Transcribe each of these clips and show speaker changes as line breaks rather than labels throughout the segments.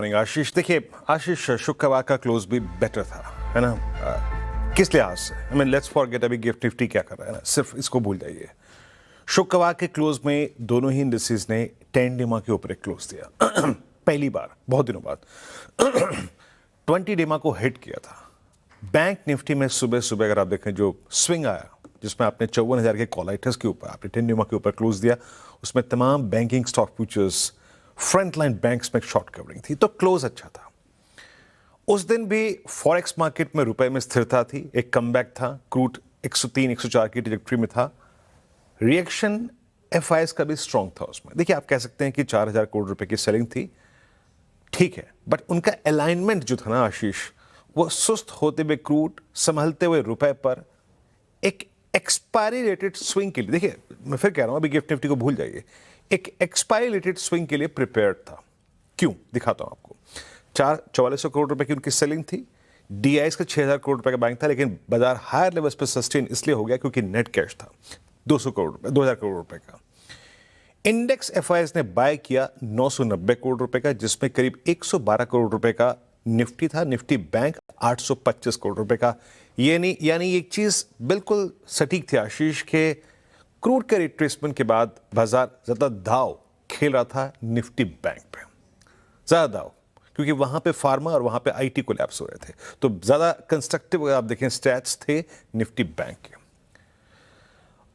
Morning आशीष। देखिए आशीष, शुक्रवार का क्लोज भी बेटर था, है ना? किस लिहाज से? आई मीन लेट्स फॉरगेट अभी गिफ्ट निफ्टी क्या कर रहा है ना, सिर्फ इसको भूल जाइए। शुक्रवार के क्लोज में दोनों ही इंडिसेस ने 10 डेमा के ऊपर एक क्लोज दिया पहली बार बहुत दिनों बाद 20 डेमा को हिट किया था। बैंक निफ्टी में सुबह सुबह अगर आप देखें जो स्विंग आया, जिसमें आपने 54,000 के कॉलाइटर्स के ऊपर आपने 10 डेमा के ऊपर क्लोज दिया, उसमें तमाम banking stock futures frontline banks में शॉर्ट कवरिंग थी, तो क्लोज अच्छा था। उस दिन भी फॉरेक्स मार्केट में रुपए में स्थिरता थी, एक कमबैक था, क्रूड 103-104 की ट्रैजेक्टरी में था। रिएक्शन एफआईएस का भी स्ट्रांग था उसमें। देखिए आप कह सकते हैं कि 4,000 करोड़ रुपए की सेलिंग थी, ठीक है, बट उनका अलाइनमेंट जो था ना आशीष, वो सुस्त होते हुए क्रूड, संभलते हुए रुपए पर एक एक्सपायरी रेटेड स्विंग के लिए, देखिए मैं फिर कह रहा हूं, अभी गिफ्ट निफ्टी को भूल जाइए, एक एक्सपायरी रेटेड स्विंग के लिए प्रिपेयर्ड था। क्यों? दिखाता हूं आपको। 4400 करोड़ रुपए की उनकी सेलिंग थी, डीआईएस का 6,000 करोड़ रुपए का बैंक था, लेकिन बाजार हायर लेवल्स पर सस्टेन इसलिए हो गया क्योंकि नेट कैश था 200 करोड़ रुपए, 2,000 करोड़ रुपए का। इंडेक्स एफआईएस ने बाय किया 990 करोड़ रुपए का, जिसमें करीब 112 करोड़ रुपए का निफ्टी था। निफ्टी बैंक 825 करोड़ रुपए का। यानी एक चीज बिल्कुल सटीक थी आशीष के, क्रूड के रिट्रेसमेंट के बाद बाजार ज्यादा दाव खेल रहा था निफ्टी बैंक पे, ज्यादा दाव, क्योंकि वहां पे फार्मा और वहां पे आईटी कोलैप्स हो रहे थे, तो ज्यादा कंस्ट्रक्टिव अगर आप देखें स्टैट्स थे निफ्टी बैंक के।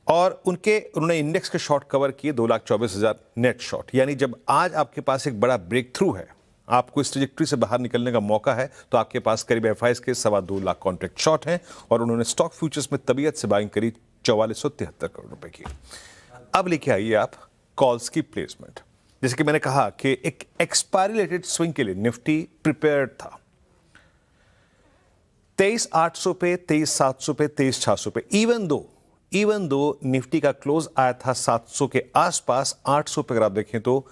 और उन्होंने इंडेक्स के शॉर्ट कवर किए 2,24,000 नेट शॉर्ट। यानी जब आज आपके पास एक बड़ा ब्रेक थ्रू है, आपको इस ट्रैजेक्टरी से बाहर निकलने का मौका है, तो आपके पास करीब एफआईएस के 2.25 लाख कॉन्ट्रैक्ट शॉर्ट हैं और उन्होंने स्टॉक फ्यूचर्स में तबीयत से बाइंग करी 4473 करोड़ रुपए की। अब लेके आइए आप कॉल्स की प्लेसमेंट। जैसे कि मैंने कहा कि एक एक्सपायरी रिलेटेड स्विंग के लिए निफ्टी प्रिपेयर्ड था। 23,800 पे, 23,700 पे, 23,600 पे, इवन दो निफ्टी का क्लोज आया था 700 के आसपास, 800 पे अगर आप देखें तो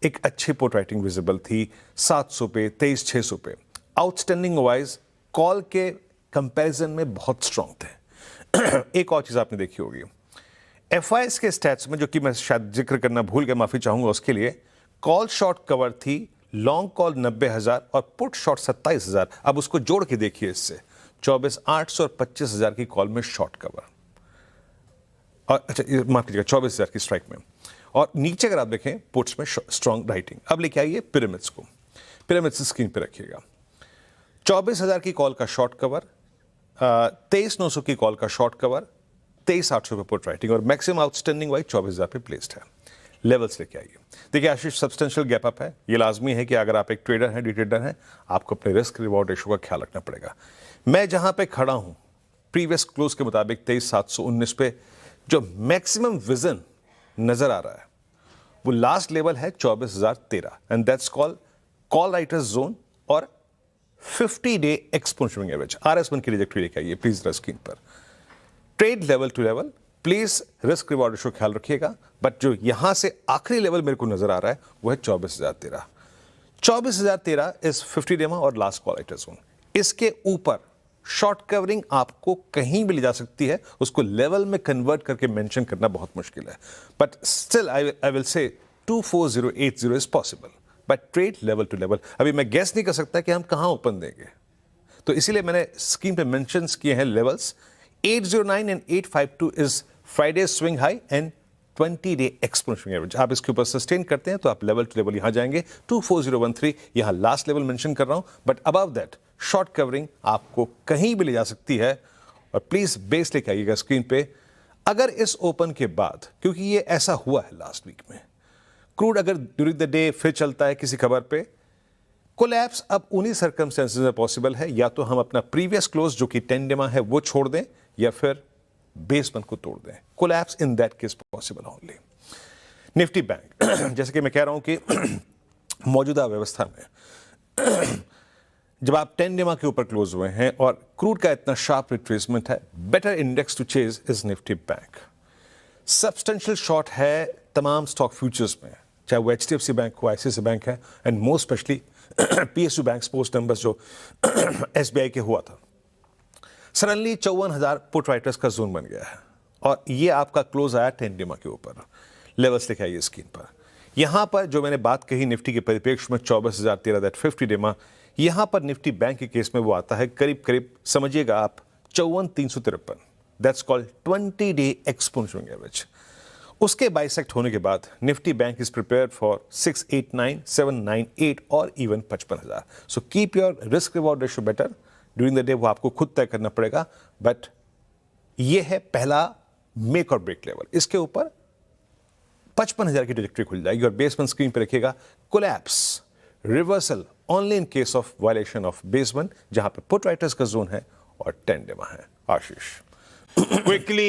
एक अच्छी पोर्ट राइटिंग विजिबल थी, 700 पे, 23,600 पे। आउटस्टैंडिंग वाइज कॉल के कंपैरिजन में बहुत स्ट्रांग थे। एक और चीज आपने देखी होगी एफआईएस के स्टैट्स में, जो कि मैं शायद जिक्र करना भूल गया, माफी चाहूंगा उसके लिए। कॉल शॉर्ट कवर थी, लॉन्ग कॉल 90,000 और पुट शॉर्ट 27,000। अब उसको जोड़ के देखिए, इससे 24,800 और 25,000 की कॉल में शॉर्ट कवर, और अच्छा माफ कीजिएगा 24,000 की स्ट्राइक में, और नीचे अगर आप देखें पुट्स में स्ट्रांग राइटिंग। अब लेके आइए पिरामिड्स को, पिरामिड्स स्क्रीन पे रखिएगा। 24,000 की कॉल का शॉर्ट कवर, 23,900 की कॉल का शॉर्ट कवर, 23,800 पे पुट राइटिंग, और मैक्सिमम आउटस्टैंडिंग वाइज 24,000 पे प्लेस्ड है। लेवल्स लेके आइए। देखिए आशीष, सब्सटेंशियल गैप अप है। ये लाजमी है कि अगर आप एक ट्रेडर हैं, डी ट्रेडर हैं, आपको अपने रिस्क रिवॉर्ड रेशो का ख्याल रखना पड़ेगा। मैं जहां पे खड़ा हूं प्रीवियस क्लोज के मुताबिक 23,719 पे जो मैक्सिमम विजन नजर आ रहा है, वो लास्ट लेवल है 24,013, and that's called call writers zone और 50 डे एक्सपोनेंशियल एवरेज। RS1 की ट्रैजेक्टरी लेके आइए प्लीज स्क्रीन पर। Trade level to level, please risk reward ratio ख्याल रखिएगा, बट जो यहां से आखिरी लेवल मेरे को नजर आ रहा है वो है 24,013। 24,013 इज 50 डेमा और लास्ट कॉल राइटर्स जोन। इसके ऊपर शॉर्ट कवरिंग आपको कहीं भी ले जा सकती है, उसको लेवल में कन्वर्ट करके मेंशन करना बहुत मुश्किल है, but still I will say 24080 is possible, but trade level to level. अभी मैं गेस नहीं कर सकता कि हम कहां ओपन देंगे, तो इसीलिए मैंने स्क्रीन पे मेंशन किए हैं levels. 809 and 852 is Friday swing high and 20 day exponential average. आप इसके ऊपर सस्टेन करते हैं तो आप लेवल टू लेवल यहां जाएंगे 24013, यहां लास्ट लेवल मेंशन कर रहा हूं, but above that short covering आपको कहीं भी ले जा सकती है। और प्लीज बेस लेके आइएगा स्क्रीन पे। अगर इस ओपन के बाद, क्योंकि ये ऐसा हुआ है लास्ट वीक में, क्रूड अगर ड्यूरिंग द डे फिर चलता है किसी खबर पे, कोलैप्स अब उन्हीं सर्कमस्टेंसेस में पॉसिबल है, या तो हम अपना प्रीवियस क्लोज जो कि 10 डेमा है वो छोड़ दें, या फिर बेसमेंट को तोड़ दें। Collapse in that case possible only. Nifty bank जैसे कि मैं कह रहा हूं कि मौजूदा व्यवस्था में जब आप 10 डेमा के ऊपर क्लोज हुए हैं और क्रूड का इतना शार्प रिट्रेसमेंट है, better index to chase is Nifty bank. Substantial short है तमाम स्टॉक फ्यूचर्स में, चाहे वो HDFC बैंक हो, ICICI बैंक है, and most specially PSU bank post numbers जो SBI के हुआ था। सडनली 54,000 पुट राइटर्स का जोन बन गया है, और ये आपका क्लोज आया 10 डेमा के ऊपर। लेवल्स लिखे आइए स्क्रीन पर। यहां पर जो मैंने बात कही निफ्टी के परिप्रेक्ष्य में 24,013 डेमा, यहां पर निफ्टी बैंक के केस में वो आता है करीब करीब समझिएगा आप 54,353। That's called 20-day exponential average. उसके बाइसेक्ट होने के बाद Nifty bank is prepared for 689, 798 और even 55,000। So keep your risk reward ratio better during the day, वो आपको खुद तय करना पड़ेगा। बट ये है पहला मेक और ब्रेक लेवल, इसके ऊपर 55,000 की ट्रैजेक्टरी खुल जाएगी और बेसमेंट स्क्रीन पर रखिएगा collapse reversal only in case of violation of basement, जहां पर पुट राइटर्स का जोन है और 10 डेमा है। आशीष
quickly